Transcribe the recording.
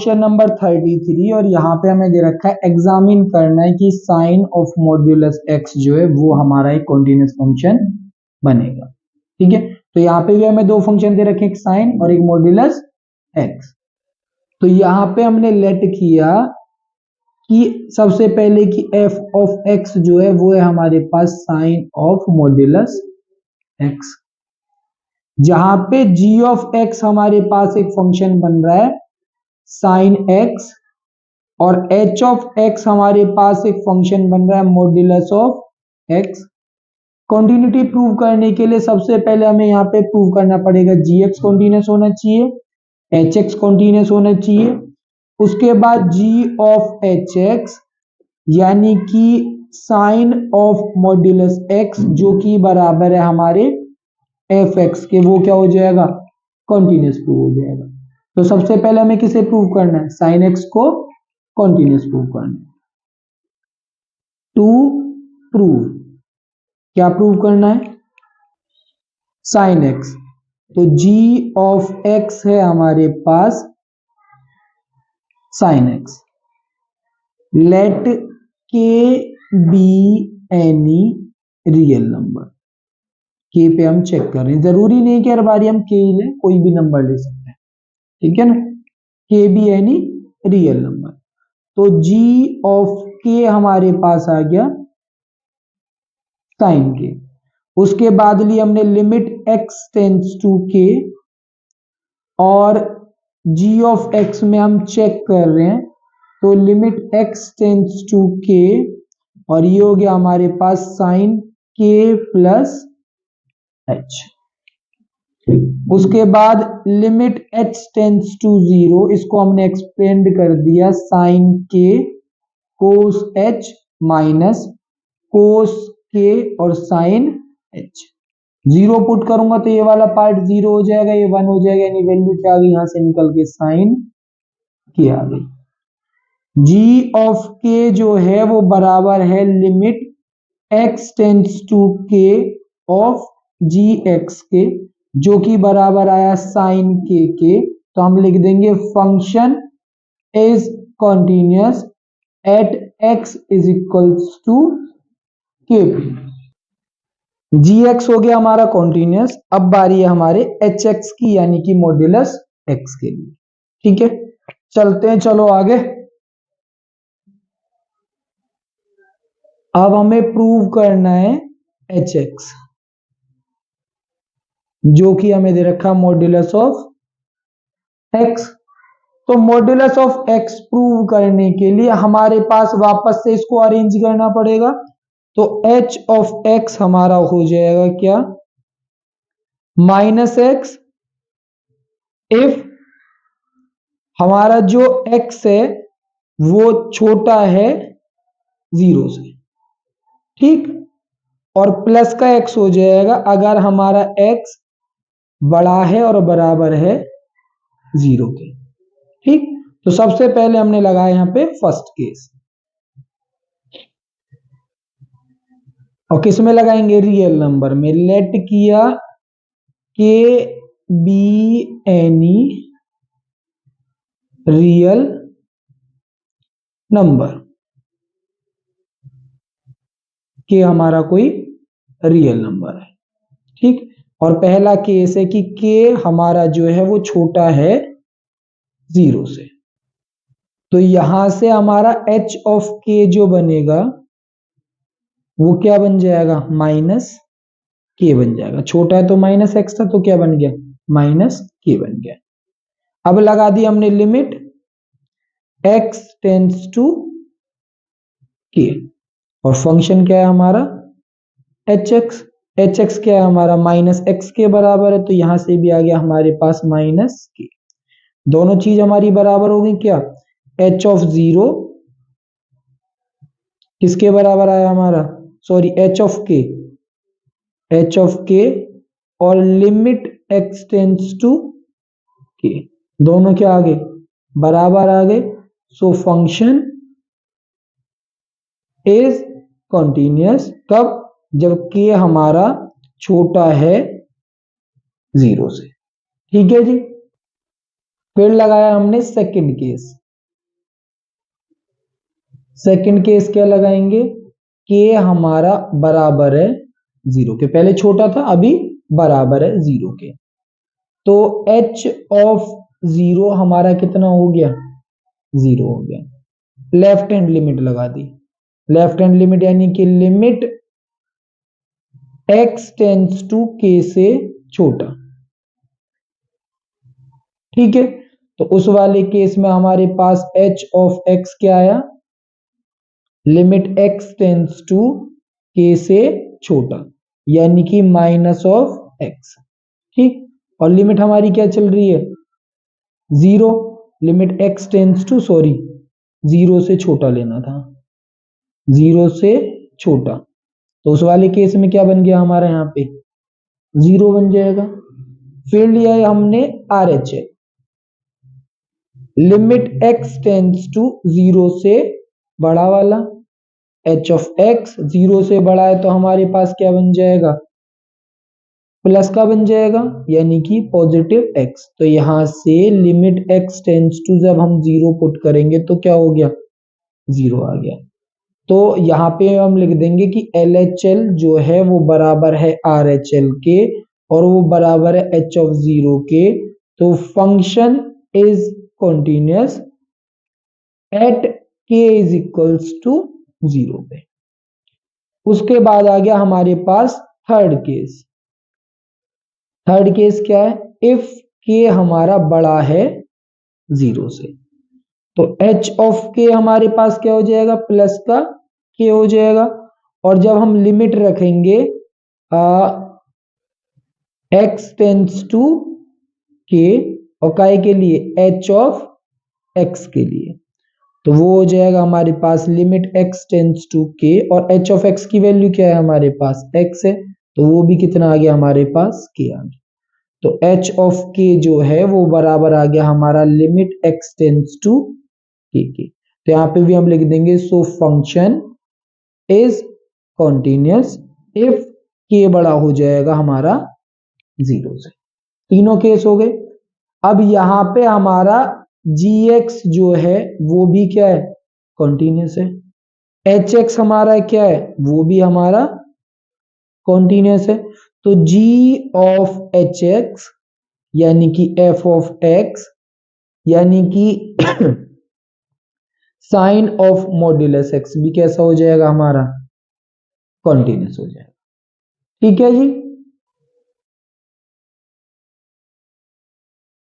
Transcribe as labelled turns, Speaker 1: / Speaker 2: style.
Speaker 1: Question number 33 और यहाँ पे हमें दे रखा है एग्जामिन करना है कि साइन ऑफ मॉड्यूलस एक्स जो है वो हमारा एक कॉन्टिन्यूस फंक्शन बनेगा। ठीक है, तो यहाँ पे भी हमें दो फंक्शन दे रखे हैं, एक साइन और एक मॉड्यूलस एक्स। तो यहाँ पे हमने लेट किया कि सबसे पहले कि एफ ऑफ एक्स जो है वो है हमारे पास साइन ऑफ मॉड्यूलस एक्स, जहां पे g ऑफ एक्स हमारे पास एक फंक्शन बन रहा है साइन एक्स और h ऑफ एक्स हमारे पास एक फंक्शन बन रहा है modulus of x. Continuity prove करने के लिए सबसे पहले हमें यहाँ पे प्रूव करना पड़ेगा जी एक्स कॉन्टिन्यूस होना चाहिए, एच एक्स कॉन्टिन्यूस होना चाहिए। उसके बाद g ऑफ एच एक्स यानी कि साइन ऑफ मॉड्यूलस एक्स जो कि बराबर है हमारे एफ एक्स के, वो क्या हो जाएगा, कॉन्टिन्यूस प्रूव हो जाएगा। तो सबसे पहले हमें किसे प्रूव करना है, साइन एक्स को कॉन्टिन्यूस प्रूव करना है। टू प्रूव, क्या प्रूव करना है, साइन एक्स, तो g ऑफ एक्स है हमारे पास साइन एक्स, लेट के बी एनी रियल नंबर। के पे हम चेक कर रहे हैं, जरूरी नहीं कि हर बारी हम के ही लें, कोई भी नंबर ले सकते हैं, ठीक है ना, के बी एनी रियल नंबर। तो g ऑफ के हमारे पास आ गया साइन के। उसके बाद ली हमने लिमिट x टेंड्स टू के और g ऑफ x में हम चेक कर रहे हैं, तो लिमिट x टेंड्स टू के और ये हो गया हमारे पास साइन के प्लस h। उसके बाद लिमिट h टेंड्स टू 0, इसको हमने एक्सपेंड कर दिया साइन के कोस h माइनस कोस के और साइन h। 0 पुट करूंगा तो ये वाला पार्ट 0 हो जाएगा, ये 1 हो जाएगा, यानी वैल्यू क्या आ गई यहां से निकल के साइन के आ गई। g ऑफ के जो है वो बराबर है लिमिट x टेंड्स टू के ऑफ जी एक्स के, जो कि बराबर आया साइन के। तो हम लिख देंगे function is continuous at x is equals to k. G x हो गया हमारा कॉन्टिन्यूअस, अब बारी है हमारे एच एक्स की यानी कि मॉड्यूलस एक्स के लिए। ठीक है, चलते हैं, चलो आगे। अब हमें प्रूव करना है एच एक्स, जो कि हमें दे रखा मॉड्यूलस ऑफ एक्स। तो मॉड्यूलस ऑफ एक्स प्रूव करने के लिए हमारे पास वापस से इसको अरेंज करना पड़ेगा। तो h ऑफ x हमारा हो जाएगा क्या, माइनस एक्स इफ हमारा जो x है वो छोटा है 0 से, ठीक, और प्लस का x हो जाएगा अगर हमारा x बड़ा है और बराबर है 0 के। ठीक, तो सबसे पहले हमने लगाया यहां पे फर्स्ट केस, और किस में लगाएंगे, रियल नंबर में। लेट किया के बी एनी रियल नंबर, के हमारा कोई रियल नंबर है, ठीक। और पहला केस है कि के हमारा जो है वो छोटा है 0 से, तो यहां से हमारा h ऑफ के जो बनेगा वो क्या बन जाएगा, माइनस के बन जाएगा। छोटा है तो माइनस एक्स था, तो क्या बन गया, माइनस के बन गया। अब लगा दी हमने लिमिट x टेंड्स टू के, और फंक्शन क्या है हमारा एच एक्स। एच एक्स क्या है हमारा, माइनस एक्स के बराबर है, तो यहां से भी आ गया हमारे पास माइनस के। दोनों चीज हमारी बराबर हो गई क्या, h ऑफ 0 किसके बराबर आया हमारा, सॉरी h ऑफ के, h ऑफ के और लिमिट x टेंड्स टू के, दोनों क्या आ गए, बराबर आ गए। सो फंक्शन इज कॉन्टिन्यूअस, कब, जब के हमारा छोटा है 0 से। ठीक है जी, फिर लगाया हमने सेकंड केस। सेकंड केस क्या लगाएंगे, के हमारा बराबर है 0 के, पहले छोटा था अभी बराबर है 0 के, तो h ऑफ 0 हमारा कितना हो गया, 0 हो गया। लेफ्ट हैंड लिमिट लगा दी, लेफ्ट हैंड लिमिट यानी कि limit x tends to k से छोटा, ठीक है। तो उस वाले केस में हमारे पास h ऑफ x क्या आया, limit x tends to k से छोटा, यानी कि माइनस ऑफ x, ठीक। और लिमिट हमारी क्या चल रही है, 0, limit x tends to, sorry 0 से छोटा लेना था, 0 से छोटा, तो उस वाले केस में क्या बन गया हमारा, यहाँ पे 0 बन जाएगा। फिर लिया है हमने RHA, limit x tends to 0 से बड़ा वाला, h ऑफ x 0 से बड़ा है तो हमारे पास क्या बन जाएगा, प्लस का बन जाएगा, यानी कि पॉजिटिव x। तो यहां से लिमिट x टेंड्स टू जब हम 0 पुट करेंगे तो क्या हो गया, 0 आ गया। तो यहाँ पे हम लिख देंगे कि LHL जो है वो बराबर है RHL के, और वो बराबर है h ऑफ 0 के, तो function is continuous at k is equals to 0 पे। उसके बाद आ गया हमारे पास थर्ड केस। थर्ड केस क्या है, इफ k हमारा बड़ा है 0 से, तो h ऑफ k हमारे पास क्या हो जाएगा, प्लस का k हो जाएगा। और जब हम लिमिट रखेंगे x टेंड्स टू k और काय के लिए, h ऑफ x के लिए, तो वो हो जाएगा हमारे पास limit x tends to k, और h ऑफ x की वैल्यू क्या है हमारे पास, x है, तो वो भी कितना आ गया हमारे पास, k आ गया। तो h ऑफ k जो है वो बराबर आ गया हमारा limit x tends to k के। तो यहाँ पे भी हम लिख देंगे, so function is continuous if k बड़ा हो जाएगा हमारा 0 से। तीनों केस हो गए। अब यहाँ पे हमारा gx जो है वो भी क्या है, कॉन्टिन्यूअस है। hx हमारा क्या है, वो भी हमारा कॉन्टिन्यूअस है। तो g ऑफ hx यानी कि f ऑफ x यानी कि साइन ऑफ मॉड्यूलस x भी कैसा हो जाएगा हमारा, कॉन्टिन्यूअस हो जाएगा, ठीक है जी।